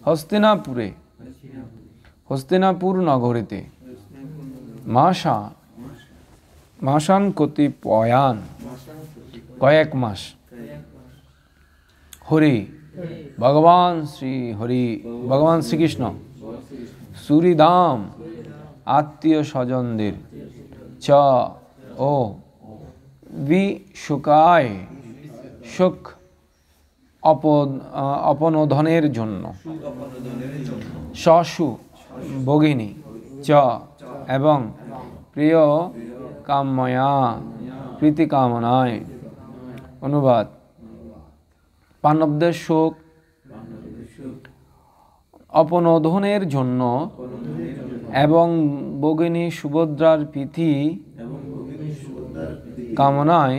হস্তিনাপুরে হস্তিনাপুর নগরীতে মাসান কতিপয়ান কয়েক মাস হরি ভগবান শ্রীকৃষ্ণ সুরিদাম আত্মীয় স্বজনদের চ ও বিশুকায় সুখ অপনোধনের জন্য শশু ভগিনী চ এবং প্রিয় কাময়া প্রীতি কামনায়। অনুবাদ: পাণ্ডবদের শোক অপনোধনের জন্য এবং ভগিনী সুভদ্রার প্রীতি কামনায়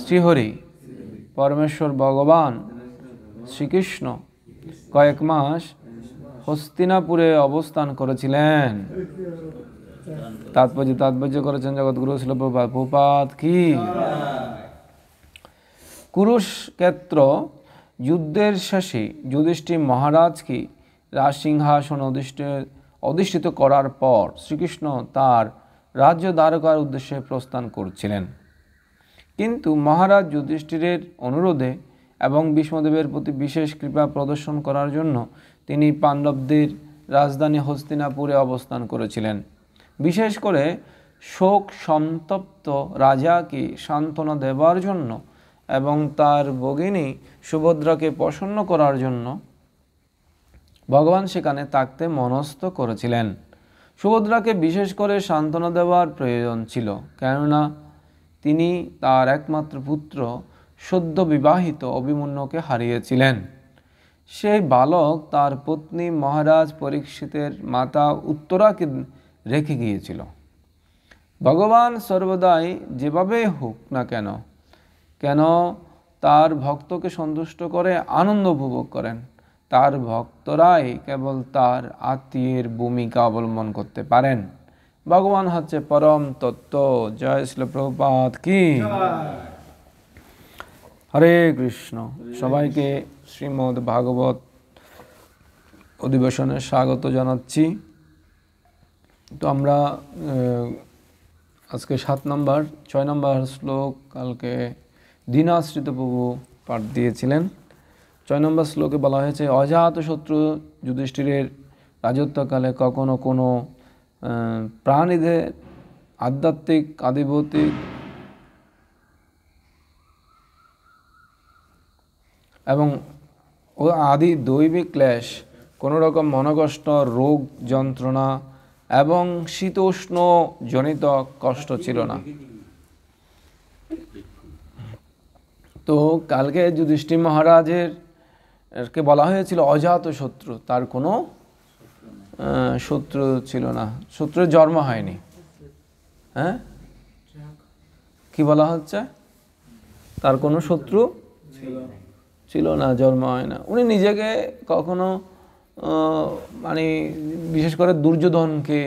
শ্রীহরি পরমেশ্বর ভগবান শ্রীকৃষ্ণ কয়েক মাস হস্তিনাপুরে অবস্থান করেছিলেন। তাৎপর্য করেছেন জগৎগুরু শিল প্রভুপাদ কি। কুরুক্ষেত্র যুদ্ধের শেষে যুধিষ্ঠির মহারাজকে রাজসিংহাসন অধিষ্ঠিত করার পর শ্রীকৃষ্ণ তার রাজ্য দ্বারকার উদ্দেশ্যে প্রস্থান করছিলেন, কিন্তু মহারাজ যুধিষ্ঠিরের অনুরোধে এবং ভীষ্মদেবের প্রতি বিশেষ কৃপা প্রদর্শন করার জন্য তিনি পাণ্ডবদের রাজধানী হস্তিনাপুরে অবস্থান করেছিলেন। বিশেষ করে শোক সন্তপ্ত রাজাকে সান্ত্বনা দেবার জন্য এবং তার ভগিনী সুভদ্রাকে প্রসন্ন করার জন্য ভগবান সেখানে থাকতে মনস্থ করেছিলেন। সুভদ্রাকে বিশেষ করে সান্ত্বনা দেওয়ার প্রয়োজন ছিল, কেননা তিনি তার একমাত্র পুত্র সদ্য বিবাহিত অভিমন্যুকে হারিয়েছিলেন। সেই বালক তার পত্নী মহারাজ পরীক্ষিতের মাতা উত্তরাকে রেখে গিয়েছিল। ভগবান সর্বদাই যেভাবে হোক না কেন তার ভক্তকে সন্তুষ্ট করে আনন্দ উপভোগ করেন। তার ভক্তরাই কেবল তার আত্মীয়ের ভূমিকা অবলম্বন করতে পারেন। ভগবান হচ্ছে পরম তত্ত্ব। জয় শ্রীল প্রভুপাদ কি। হরে কৃষ্ণ। সবাইকে শ্রীমদ্ ভাগবত অধিবেশনে স্বাগত জানাচ্ছি। তো আমরা আজকে 6 নম্বর শ্লোক, কালকে দীনাশ্রিত প্রভু পাঠ দিয়েছিলেন। 6 নম্বর শ্লোকে বলা হয়েছে, অজাতশত্রু যুধিষ্ঠিরের রাজত্বকালে কখনো কোনো প্রাণীদের আধ্যাত্মিক আধিভৌতিক এবং আদি দৈবিক ক্লেশ, কোনো রকম মনোকষ্ট, রোগ যন্ত্রণা এবং শীতোষ্ণ জনিত কষ্ট ছিল না। তো কালকে যুধিষ্ঠির মহারাজের কে বলা হয়েছিল অজাত শত্রু, তার কোনো শত্রু ছিল না, শত্রুর জন্ম হয়নি। হ্যাঁ, কি বলা হচ্ছে? তার কোনো শত্রু ছিল না, জন্ম হয় না। উনি নিজেকে কখনো মানে বিশেষ করে দুর্যোধনকে,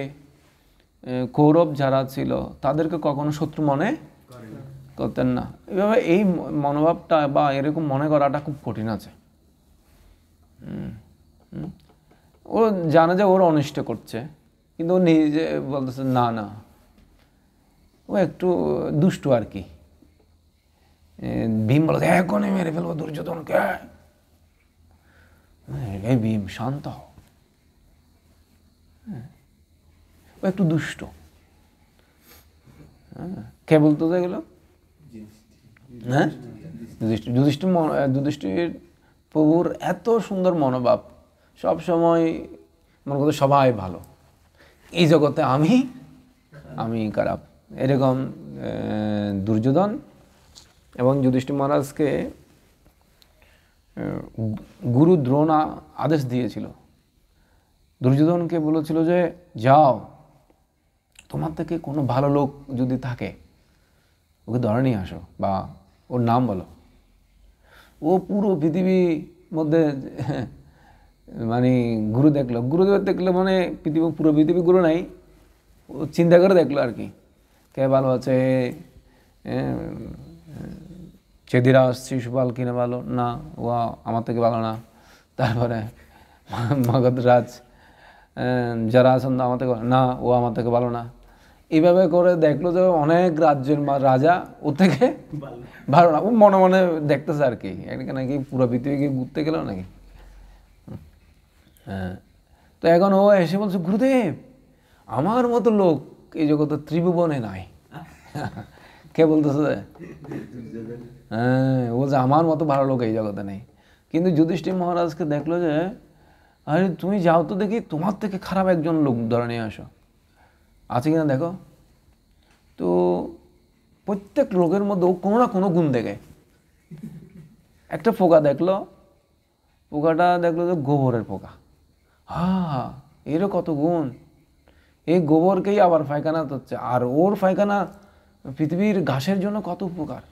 কৌরব যারা ছিল তাদেরকে কখনো শত্রু মনে করতেন না। এভাবে এই মনোভাবটা বা এরকম মনে করাটা খুব কঠিন আছে। ও জানে যে ওর অনিষ্ট করছে, কিন্তু ও নিজে বলতেছে না, ও একটু দুষ্টু আর কি। ভীম বলে এখনই মেরে ফেলবো দুর্যোধনকে। এই ভীম শান্ত, ও একটু দুষ্ট। কে বলতো এগুলো? হ্যাঁ, যুধিষ্ঠির প্রভুর এত সুন্দর মনোভাব, সব সময় মনে করতে সবাই ভালো, এই জগতে আমি খারাপ, এরকম দুর্যোধন এবং যুধিষ্ঠির মহারাজকে গুরু দ্রোণ আদেশ দিয়েছিল। দুর্যোধনকে বলেছিল যে যাও, তোমার থেকে কোনো ভালো লোক যদি থাকে ওকে ধরে নিয়ে আসো, বা ওর নাম বলো। ও পুরো পৃথিবীর মধ্যে মানে গুরুদেব দেখলো, মানে পুরো পৃথিবী গুরু নাই, ও চিন্তা করে দেখলো আর কি, কে ভালো আছে। চেদিরাজ শিশুপাল কিনে ভালো না, ও আমার থেকে ভালো না। তারপরে মগধরাজ জরাসন্ধ আমার থেকে না, ও আমার থেকে ভালো না, এইভাবে করে দেখলো যে অনেক রাজ্যের রাজা ও থেকে ভালো না। ও মনে মনে দেখতেছে আর কি, এদিকে নাকি পুরো পৃথিবীকে ঘুরতে গেল নাকি। হ্যাঁ, তো এখন ও এসে বলছে, গুরুদেব আমার মতো লোক এই জগতে ত্রিভুবনে নাই। কে বলতেছে? হ্যাঁ, ও যে আমার মতো ভালো লোক এই জগতে নেই। কিন্তু যুধিষ্ঠির মহারাজকে দেখলো যে আরে তুমি যাও তো দেখি, তোমার থেকে খারাপ একজন লোক ধরে নিয়ে আসো, আছে কিনা দেখো। তো প্রত্যেক লোকের মধ্যে ও কোনো না কোনো গুণ দেখে। একটা পোকা দেখলো, পোকাটা দেখলো যে গোবরের পোকা। এরও কত গুণ, এই গোবরকেই আবার পায়খানা হচ্ছে, আর ওর পায়খানা পৃথিবীর ঘাসের জন্য কত উপকার।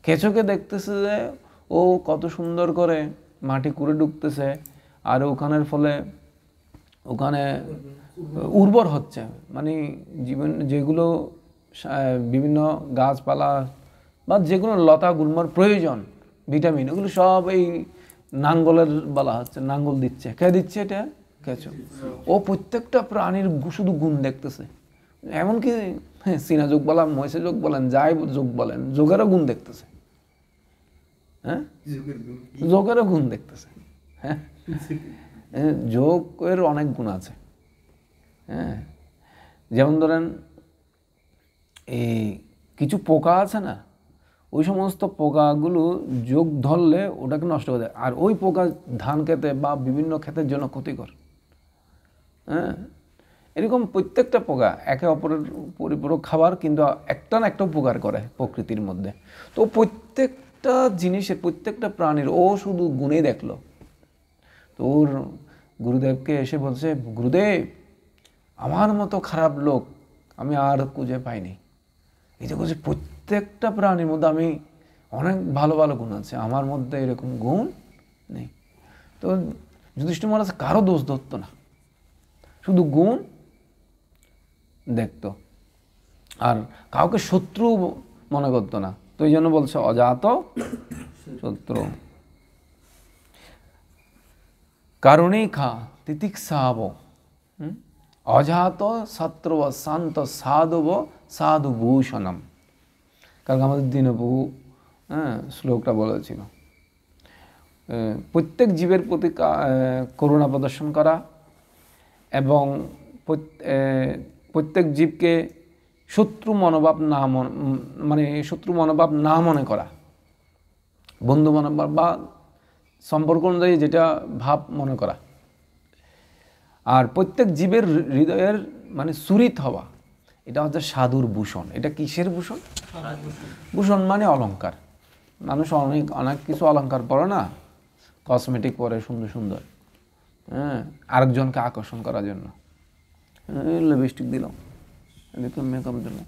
কেঁচোকে দেখতেছে যে ও কত সুন্দর করে মাটি কুড়ে ঢুকতেছে, আর ওখানের ফলে ওখানে উর্বর হচ্ছে, মানে জীবন যেগুলো বিভিন্ন গাছপালা বা যেগুলো লতা গুল্মর প্রয়োজন ভিটামিন, ওগুলো সব এই নাঙ্গলের বলা হচ্ছে, নাঙ্গল দিচ্ছে। কে দিচ্ছে? এটা কেঁচো। ও প্রত্যেকটা প্রাণীর শুধু গুণ দেখতেছে, এমনকি চীনা যোগ বলেন, মহিষা যোগ বলেন, যাই যোগ বলেন, যোগেরও গুণ দেখতেছে। হ্যাঁ, যোগেরও গুণ দেখতেছে। হ্যাঁ, যোগের অনেক গুণ আছে। হ্যাঁ, যেমন ধরেন এই কিছু পোকা আছে না, ওই সমস্ত পোকাগুলো যোগ ধরলে ওটাকে নষ্ট করে দেয়, আর ওই পোকা ধান খেতে বা বিভিন্ন ক্ষেতের জন্য ক্ষতিকর। হ্যাঁ, এরকম প্রত্যেকটা পোকা একে অপরের পরিপূরক খাবার, কিন্তু একটা না একটা উপকার করে প্রকৃতির মধ্যে। তো প্রত্যেকটা জিনিসের, প্রত্যেকটা প্রাণীর ও শুধু গুণে দেখলো। তো ওর গুরুদেবকে এসে বলছে, গুরুদেব আমার মতো খারাপ লোক আমি আর খুঁজে পাইনি। এই যে বলছে প্রত্যেকটা প্রাণীর মধ্যে আমি অনেক ভালো ভালো গুণ আছে, আমার মধ্যে এরকম গুণ নেই। তো যুধিষ্ঠির মহারাজ কারো দোষ ধরতো না, শুধু গুণ দেখতো, আর কাউকে শত্রু মনে করতো না। তো এই জন্য বলছে অজাত শত্রু। কারণেই খা তিতিক্ষাব অজাত শত্রুব শান্ত সাধুব সাধুভূষণম। কারণ আমাদের দীনপ্রভু শ্লোকটা বলেছিল, প্রত্যেক জীবের প্রতি করুণা প্রদর্শন করা এবং প্রত্যেক জীবকে শত্রু মনোভাব না মানে শত্রু মনোভাব না মনে করা, বন্ধু মনোভাব বা সম্পর্ক অনুযায়ী যেটা ভাব মনে করা, আর প্রত্যেক জীবের হৃদয়ের মানে সুরিত হওয়া, এটা হচ্ছে সাধুর ভূষণ। এটা কিসের ভূষণ? ভূষণ মানে অলংকার। মানুষ অনেক অনেক কিছু অলংকার পরে না, কসমেটিক পরে সুন্দর সুন্দর, হ্যাঁ, আরেকজনকে আকর্ষণ করার জন্য। লিপস্টিক দিলাম, এরকম মেকআপ দিলাম,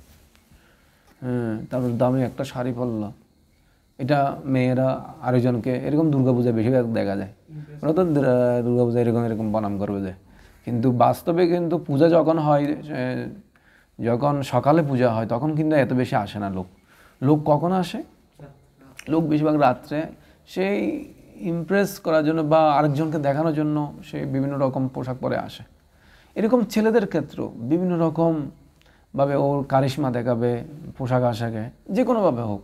হ্যাঁ, তারপর দামি একটা শাড়ি পরলো, এটা মেয়েরা আরেকজনকে, এরকম দুর্গাপূজায় বেশিরভাগ দেখা যায়। ওরা তো দুর্গাপূজা এরকম এরকম বনাম করবে যে, কিন্তু বাস্তবে কিন্তু পূজা যখন হয়, যখন সকালে পূজা হয় তখন কিন্তু এত বেশি আসে না লোক। লোক কখন আসে? লোক বেশিরভাগ রাত্রে, সেই ইমপ্রেস করার জন্য বা আরেকজনকে দেখানোর জন্য সে বিভিন্ন রকম পোশাক পরে আসে। এরকম ছেলেদের ক্ষেত্রেও বিভিন্ন রকমভাবে ওর কারিশমা দেখাবে, পোশাক আশাকে যে কোনোভাবে হোক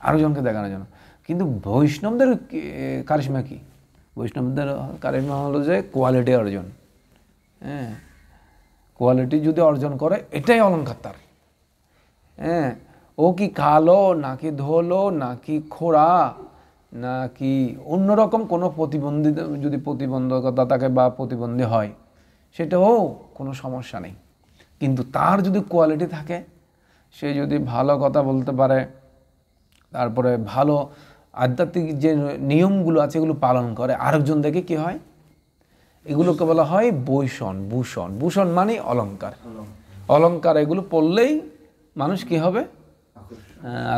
আরেকজনকে দেখানোর জন্য। কিন্তু বৈষ্ণবদের কারিশমা কি? বৈষ্ণবদের কারিশমা হলো যে কোয়ালিটি অর্জন। হ্যাঁ, কোয়ালিটি যদি অর্জন করে এটাই অলংকার তার। হ্যাঁ, ও কি কালো নাকি ধোলো নাকি খোড়া নাকি অন্যরকম কোনো প্রতিবন্ধিতা, যদি প্রতিবন্ধকতা থাকে বা প্রতিবন্ধী হয় সেটাও কোনো সমস্যা নেই। কিন্তু তার যদি কোয়ালিটি থাকে, সে যদি ভালো কথা বলতে পারে, তারপরে ভালো আধ্যাত্মিক যে নিয়মগুলো আছে এগুলো পালন করে, আরেকজন দেখে কি হয়, এগুলোকে বলা হয় বৈষণ, ভূষণ। ভূষণ মানে অলংকার। অলংকার এগুলো পড়লেই মানুষ কি হবে?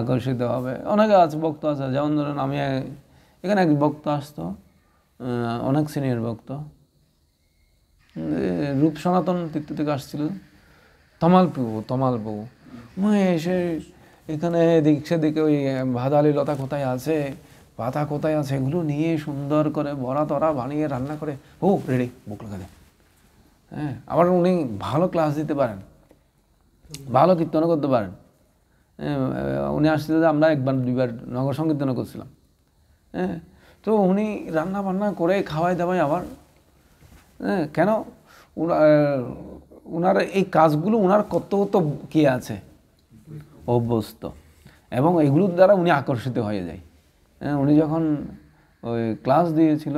আকর্ষিত হবে। অনেকে আছে, ভক্ত আছে, যেমন ধরেন আমি এখানে এক ভক্ত আসতো, অনেক সিনিয়র ভক্ত, রূপ সনাতন তীর্থ থেকে আসছিল, তমালপু এসে এখানে এদিক সেদিকে ওই ভাদালি লতা কোথায় আছে পাতা কোথায় আছে এগুলো নিয়ে সুন্দর করে বড়া তরা বানিয়ে রান্না করে, ও রেডি, বুক লাগাতে। হ্যাঁ, আবার উনি ভালো ক্লাস দিতে পারেন, ভালো কীর্তনও করতে পারেন। উনি আসছিল যে আমরা একবার দুইবার নগর সংকীর্তনও করছিলাম। হ্যাঁ, তো উনি রান্না বান্না করে খাওয়াই দাওয়াই আবার, হ্যাঁ, কেন ওনার এই কাজগুলো ওনার কত কি আছে, অভ্যস্ত, এবং এগুলোর দ্বারা উনি আকর্ষিত হয়ে যায়। উনি যখন ওই ক্লাস দিয়েছিল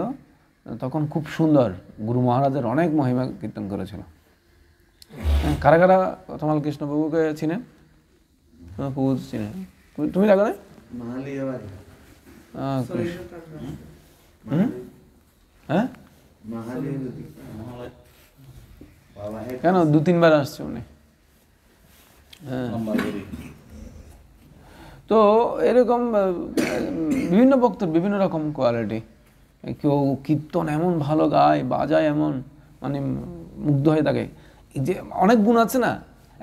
তখন খুব সুন্দর গুরু মহারাজের অনেক মহিমা কীর্তন করেছিল। কারা কারা তমাল কৃষ্ণবাবুকে চিনেন? প্রভু চিনেন? তুমি দেখো না? হ্যাঁ, কেন 2-3 বার আসছে উনি। হ্যাঁ, তো এরকম বিভিন্ন ভক্তের বিভিন্ন রকম কোয়ালিটি। কেউ কীর্তন এমন ভালো গায়, বাজায় এমন, মানে মুগ্ধ হয়ে থাকে। এই যে অনেক গুণ আছে না,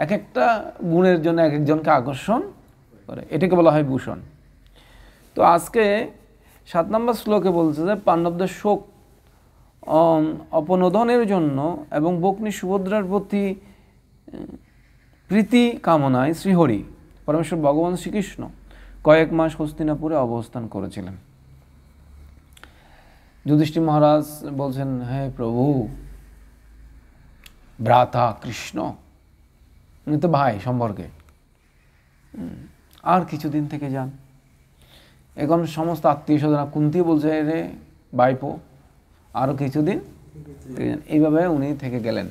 এক একটা গুণের জন্য এক একজনকে আকর্ষণ করে, এটাকে বলা হয় ভূষণ। তো আজকে 7 নম্বর শ্লোকে বলছে যে পাণ্ডবদের শোক অপনোদনের জন্য এবং বগ্নি সুভদ্রার প্রতি প্রীতি কামনায় শ্রীহরি পরমেশ্বর ভগবান শ্রীকৃষ্ণ কয়েক মাস হস্তিনাপুরে অবস্থান করেছিলেন। যুধিষ্ঠির মহারাজ বলছেন, হে প্রভু, ভ্রাতা কৃষ্ণ, উনি তো ভাই সম্পর্কে, আর কিছুদিন থেকে যান। এখন সমস্ত আত্মীয় স্বজনরা, কুন্তী বলছে, রে ভাইপো আরও কিছুদিন, এইভাবে উনি থেকে গেলেন।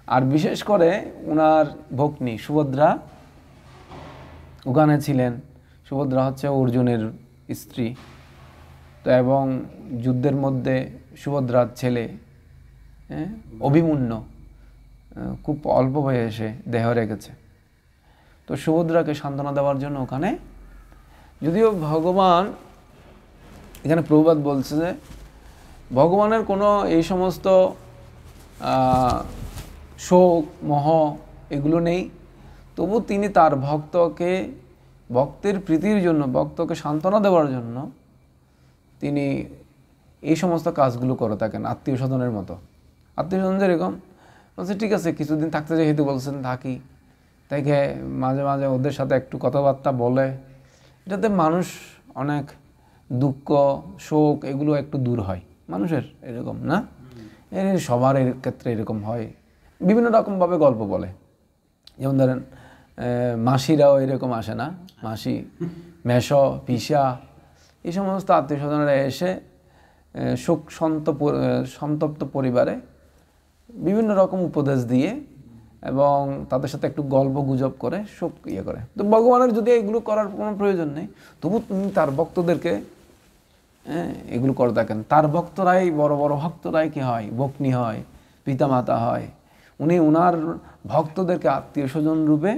আর বিশেষ করে ওনার ভগ্নী সুভদ্রা ওখানে ছিলেন। সুভদ্রা হচ্ছে অর্জুনের স্ত্রী, তো এবং যুদ্ধের মধ্যে সুভদ্রার ছেলে অভিমন্যু খুব অল্প বয়সে দেহ রেখেছে। তো সুভদ্রাকে সান্ত্বনা দেওয়ার জন্য ওখানে, যদিও ভগবান এখানে প্রভুপাদ বলছে যে ভগবানের কোনো এই সমস্ত শোক মোহ এগুলো নেই, তবু তিনি তার ভক্তের প্রীতির জন্য, ভক্তকে সান্ত্বনা দেওয়ার জন্য তিনি এই সমস্ত কাজগুলো করে থাকেন। আত্মীয় স্বজনের মতো, আত্মীয় স্বজন যেরকম বলছে, ঠিক আছে কিছুদিন থাকতে যেহেতু বলছেন থাকি, তাইকে মাঝে মাঝে ওদের সাথে একটু কথাবার্তা বলে, এটাতে মানুষ অনেক দুঃখ শোক এগুলো একটু দূর হয় মানুষের, এরকম না? সবার ক্ষেত্রে এরকম হয়, বিভিন্ন রকমভাবে গল্প বলে। যেমন ধরেন মাসিরাও এরকম আসে না, মাসি, মেষ, পিসা, এই সমস্ত আত্মীয় স্বজনরা এসে শোক সন্তপ্ত পরিবারে বিভিন্ন রকম উপদেশ দিয়ে এবং তাদের সাথে একটু গল্প গুজব করে শোক করে। তো ভগবানের যদি এগুলো করার কোনো প্রয়োজন নেই, তবু তিনি তার ভক্তদেরকে এগুলো করে থাকেন। তার ভক্তরাই, বড় বড় ভক্তরাই কি হয়, ভগ্নী হয়, পিতামাতা হয়। উনি ওনার ভক্তদেরকে আত্মীয় স্বজন রূপে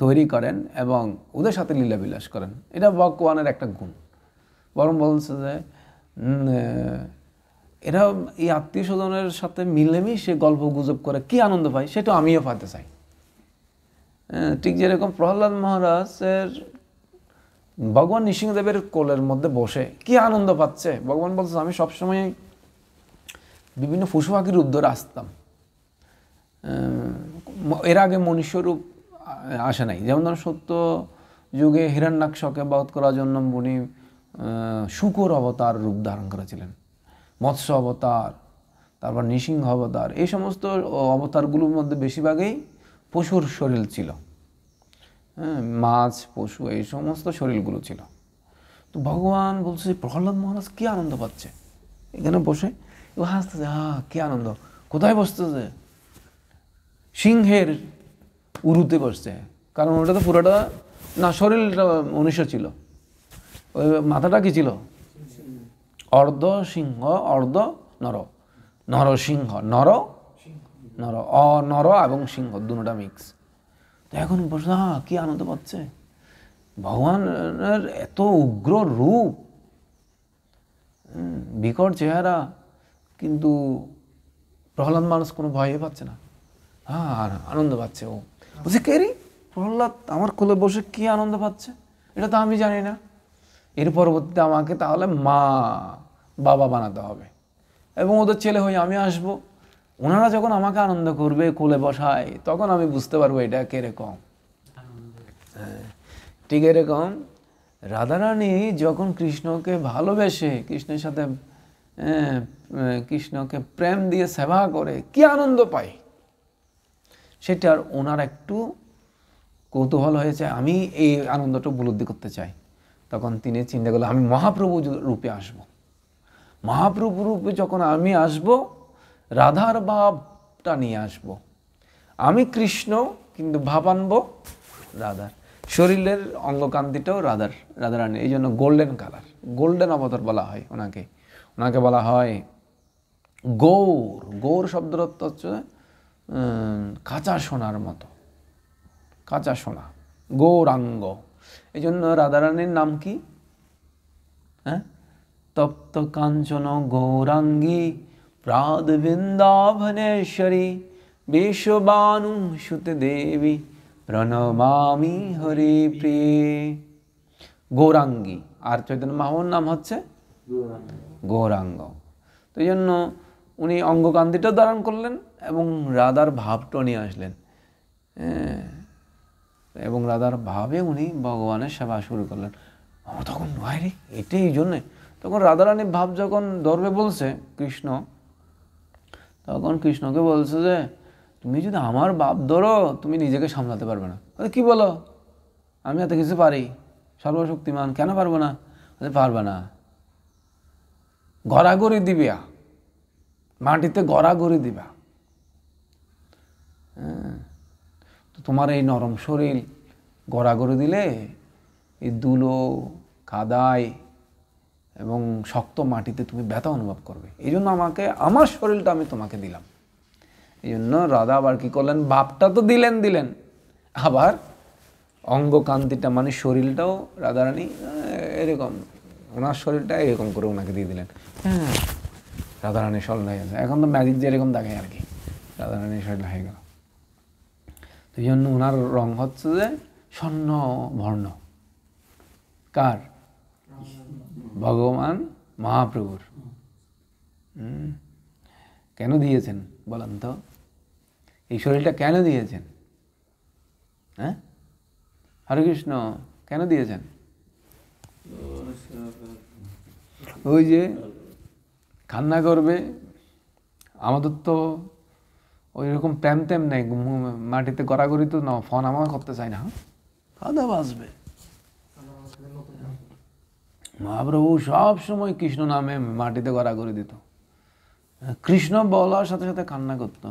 তৈরি করেন এবং ওদের সাথে লীলাবিলাস করেন। এটা ভগবানের একটা গুণ। বরং বলছে যে এরা এই আত্মীয় স্বজনের সাথে মিলেমিশে গল্প গুজব করে কি আনন্দ পায়, সেটা আমিও পাতে চাই। ঠিক যেরকম প্রহ্লাদ মহারাজের ভগবান নৃসিংহদেবের কোলের মধ্যে বসে কি আনন্দ পাচ্ছে। ভগবান বলছে, আমি সবসময় বিভিন্ন পশু পাখির রূপ ধরে আসতাম, এর আগে মনুষ্যরূপ আসে নাই। যেমন ধরুন সত্য যুগে হিরণ্যাক্ষকে বধ করার জন্য উনি শূকর অবতার রূপ ধারণ করেছিলেন, মৎস্য অবতার, তারপর নৃসিংহ অবতার। এই সমস্ত অবতারগুলোর মধ্যে বেশিরভাগই পশুর শরীর ছিল, মাছ, পশু, এই সমস্ত শরীরগুলো ছিল। তো ভগবান বলছে প্রহ্লাদ মহারাজ কি আনন্দ পাচ্ছে এখানে বসে, ও হাসতেছে, কি আনন্দ, কোথায় বসতেছে? সিংহের উরুতে বসছে, কারণ ওটা তো পুরোটা না, শরীরটা মনুষ্য ছিল, ওই মাথাটা কি ছিল? অর্ধ সিংহ অর্ধ নর, নরসিংহ, নর এবং সিংহ দুটোটা মিক্স। তো এখন বসে কি আনন্দ পাচ্ছে। ভগবানের এত উগ্র রূপ, বিকট চেহারা, কিন্তু প্রহ্লাদ মানুষ কোনো ভয়ই পাচ্ছে না, আর আনন্দ পাচ্ছে। ও বলছে, কে রে প্রহ্লাদ আমার কোলে বসে কি আনন্দ পাচ্ছে, এটা তো আমি জানি না। এর পরবর্তীতে আমাকে তাহলে মা বাবা বানাতে হবে এবং ওদের ছেলে হয়ে আমি আসব। ওনারা যখন আমাকে আনন্দ করবে, কোলে বসায়, তখন আমি বুঝতে পারবো এটা কিরকম। ঠিক এরকম রাধারানী যখন কৃষ্ণকে ভালোবেসে, কৃষ্ণের সাথে কৃষ্ণকে প্রেম দিয়ে সেবা করে কি আনন্দ পায়, সেটার ওনার একটু কৌতূহল হয়েছে, আমি এই আনন্দটা উপলব্ধি করতে চাই। তখন তিনি চিন্তা করলেন আমি মহাপ্রভু রূপে আসব। মহাপ্রভু রূপে যখন আমি আসব, রাধার ভাবটা নিয়ে আসব। আমি কৃষ্ণ কিন্তু ভাব আনবো রাধার। শরীরের অঙ্গকান্তিটাও রাধারানী, এই জন্য গোল্ডেন কালার, গোল্ডেন অবতার বলা হয় ওনাকে। ওনাকে বলা হয় গৌর। গৌর শব্দের অর্থ হচ্ছে কাঁচা সোনার মতো, কাঁচা সোনা, গৌরাঙ্গ। এই জন্য রাধারানীর নাম কি? হ্যাঁ, তপ্ত কাঞ্চন গৌরাঙ্গী প্রাদ বৃন্দাবনেশ্বরী বিশ্ববানু সুতে দেবী প্রণমামি হরি প্রিয়ে। গৌরাঙ্গী। আর চৈতন্য মহাপ্রভুর নাম হচ্ছে গৌরাঙ্গ। তো এই জন্য উনি অঙ্গকান্তিটা ধারণ করলেন এবং রাধার ভাবটা নিয়ে আসলেন, এবং রাধার ভাবে উনি ভগবানের সেবা শুরু করলেন। তখন ভাইরে এটাই এই জন্যে, তখন রাধারানীর ভাব যখন ধরবে বলছে কৃষ্ণ, তখন কৃষ্ণকে বলছে যে তুমি যদি আমার ভাব ধরো তুমি নিজেকে সামলাতে পারবে না। কি বলো, আমি এত কিছু পারি, সর্বশক্তিমান, কেন পারবো না? পারবে না, গড়াগড়ি দিবে, মাটিতে গড়াগড়ি দিবা। তো তোমার এই নরম শরীর গড়াগড়ি দিলে এই ধুলো কাদায় এবং শক্ত মাটিতে তুমি ব্যথা অনুভব করবে। এই জন্য আমাকে আমার শরীরটা আমি তোমাকে দিলাম। এই জন্য রাধা আবার কি করলেন, ভাবটা তো দিলেন, আবার অঙ্গকান্তিটা মানে শরীরটাও রাধারানী এরকম, ওনার শরীরটা এরকম করে ওনাকে দিয়ে দিলেন। হ্যাঁ, রাধারানীর শরীর হয়ে গেছে। এখন তো ম্যাজিক যেরকম দেখে আর কি, রাধারানীর শরীর হয়ে গেল। তো এই জন্য ওনার রং হচ্ছে যে স্বর্ণ বর্ণ। কার? ভগবান মহাপ্রভুর। কেন দিয়েছেন বলেন তো? এই শরীরটা কেন দিয়েছেন? হ্যাঁ, হরে কৃষ্ণ, কেন দিয়েছেন? ওই যে কান্না করবে, আমাদের তো ওই রকম প্রেম টেম নেই, মাটিতে গড়াগড়ি তো না, ফোন আমার করতে চাই না, কাদা বাজবে। মহাপ্রভু সব সময় কৃষ্ণ নামে মাটিতে গড়াগড়ি দিত, কৃষ্ণ বলার সাথে সাথে কান্না করত,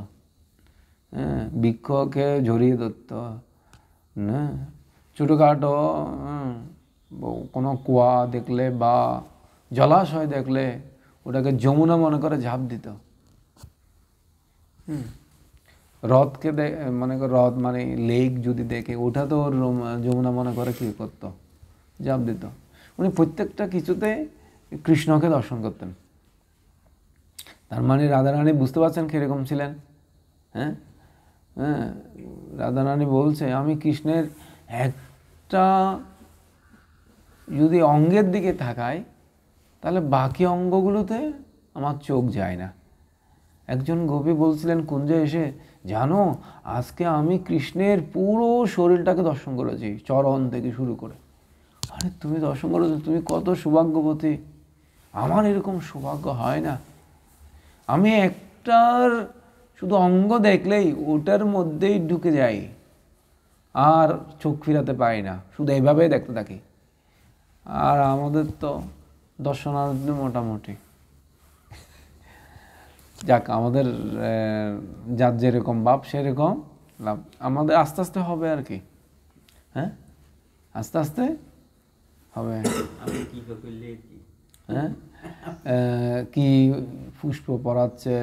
বৃক্ষকে জড়িয়ে ধরত, ছোটোখাটো কোনো কুয়া দেখলে বা জলাশয় দেখলে ওটাকে যমুনা মনে করে ঝাঁপ দিত। হ্রদকে মনে করে, হ্রদ মানে লেক যদি দেখে, ওটা তো যমুনা মনে করে কি করত, ঝাঁপ দিত। উনি প্রত্যেকটা কিছুতে কৃষ্ণকে দর্শন করতেন। তার মানে রাধারানী বুঝতে পারছেন কিরকম ছিলেন? হ্যাঁ, রাধারানী বলছে আমি কৃষ্ণের একটা যদি অঙ্গের দিকে তাকাই তাহলে বাকি অঙ্গগুলোতে আমার চোখ যায় না। একজন গোপী বলছিলেন কুঞ্জে এসে, জানো আজকে আমি কৃষ্ণের পুরো শরীরটাকে দর্শন করেছি, চরণ থেকে শুরু করে। আরে তুমি দর্শন করেছো, তুমি কত সৌভাগ্যবতী, আমার এরকম সৌভাগ্য হয় না। আমি একটার শুধু অঙ্গ দেখলেই ওটার মধ্যেই ঢুকে যাই, আর চোখ ফিরাতে পারি না, শুধু এইভাবেই দেখতে থাকি। আর আমাদের তো দর্শনার্থী মোটামুটি, যাক আমাদের যার যেরকম ভাব সেরকম লাভ, আমাদের আস্তে আস্তে হবে আর কি। হ্যাঁ, আস্তে আস্তে হবে। হ্যাঁ, কি পুষ্প পরাচ্ছে,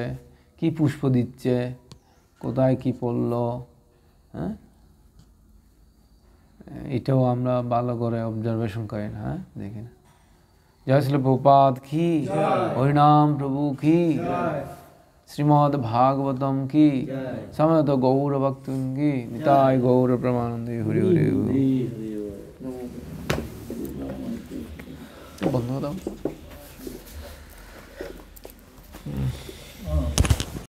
কি পুষ্প দিচ্ছে, কোথায় কি পড়লো, হ্যাঁ, এটাও আমরা ভালো করে অবজারভেশন করি না, হ্যাঁ, দেখি না। জয় শ্রী প্রভুপাদ কি, হরিনাম প্রভু কি, শ্রীমদ্ ভাগবতম কি, সমবেত গৌর ভক্ত কি, নিতাই গৌর প্রেমানন্দে হরি হরি। বন্ধ দাও।